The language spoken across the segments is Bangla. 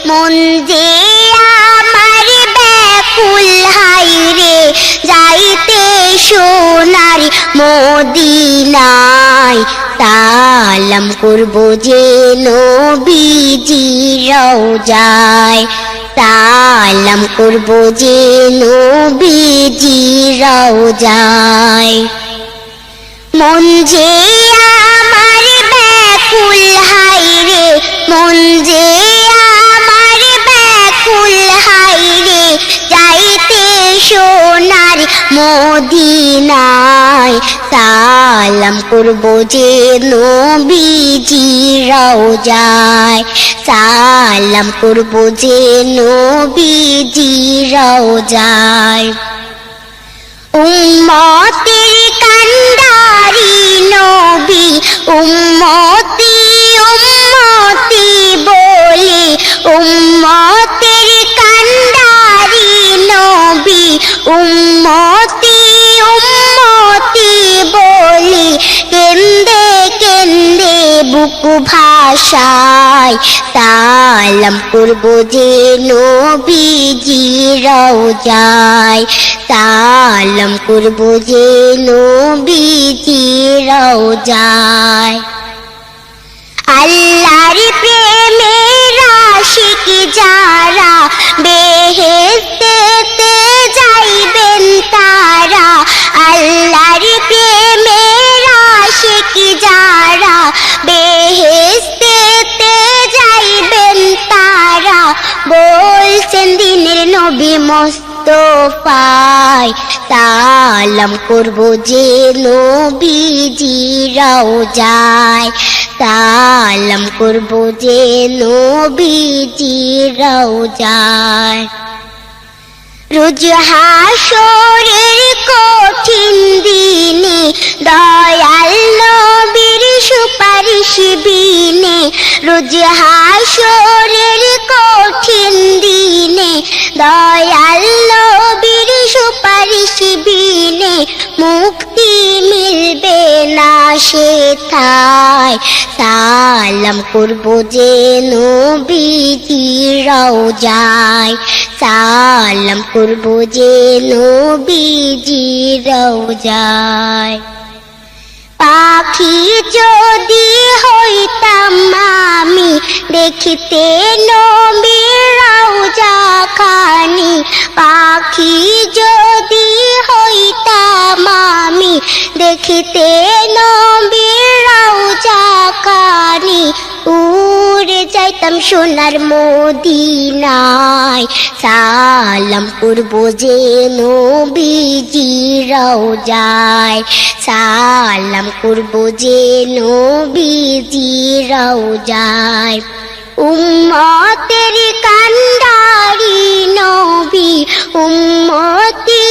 মন যে আমার ব্যাকুল হায়রে যাইতে সোনার মদিনায় সালাম করব যে নবীজির রওজায় সালাম করব যে নবীজির রওজায় মন যে আমার ব্যাকুল হায়রে মন যে আমার ব্যাকুল হায়রে যাইতে সোনার মদিনায় সালাম করব যে নবীজির রওজায় সালাম করব যে নবীজির রওজায় উম্মতের কান্ডারি নবী উম্মতি উম্মতি বলে উম্মতের কান্ডারি নবী উম্মতি উম্মতি বলে কেন্দে কেন্দে বুক ভাষায় সালাম করব যে নবীজির রওজায় সালাম করব যে নবীজির রওজায় আল্লাহর প্রেমের আশিক যারা বেহেশতেতে যাইবেন তারা আল্লাহর প্রেমের আশিক যারা বেহেশতেতে যাইবেন তারা বলছেন দিনের নবী মুস্তাফায় সালাম করব যে নবীজির রওজায় সালাম করব যে নবীজির রওজায় রোজ হাসরের কঠিন দিনে দয়াল নবীর সুপারিশ বিনে রোজ হাসরের কঠিন দিনে দয়াল নবীর সুপারিশ বিনে মুক্তি মিলবে না সেথায় সালাম করব যে নবীজির রওজায় সালাম করব যে নবীজির রওজায় পাখি যদি হইতাম আমি দেখিতে নবীর রওজা খানি পাখি যদি হইতাম আমি দেখিতে নবীর রওজা খানি উড়ে যাইতাম সোনার মদিনায় সালাম করব যে নবীজির রওজায় সালাম করব যে নবীজির রওজায় উম্মতের কান্ডারি নবী উম্মতি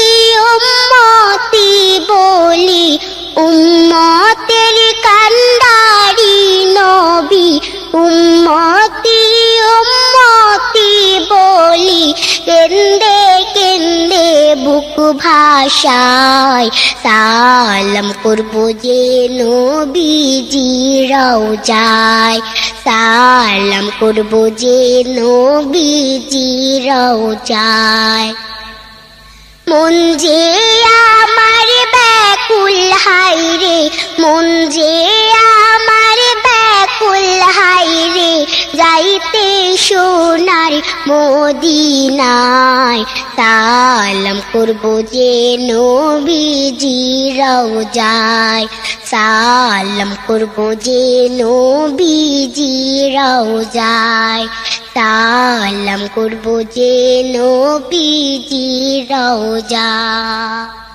উম্মতি বলি উম্মতের কান্ডারি নবী উম্মতি উম্মতি বলি কেন্দে কেন্দে বুক ভাষায় সালাম করব যে নবীজির রওজায় সালাম করব যে নবীজির রওজায় মন যে আমার ব্যাকুল হায়রে মন যে আমার ব্যাকুল হায়রে যাইতে সোনার মদিনায় সালাম করব যে নবীজির রওজায় সালাম করব যে নবীজির রওজায় সালাম করব যে নবীজির রওজায়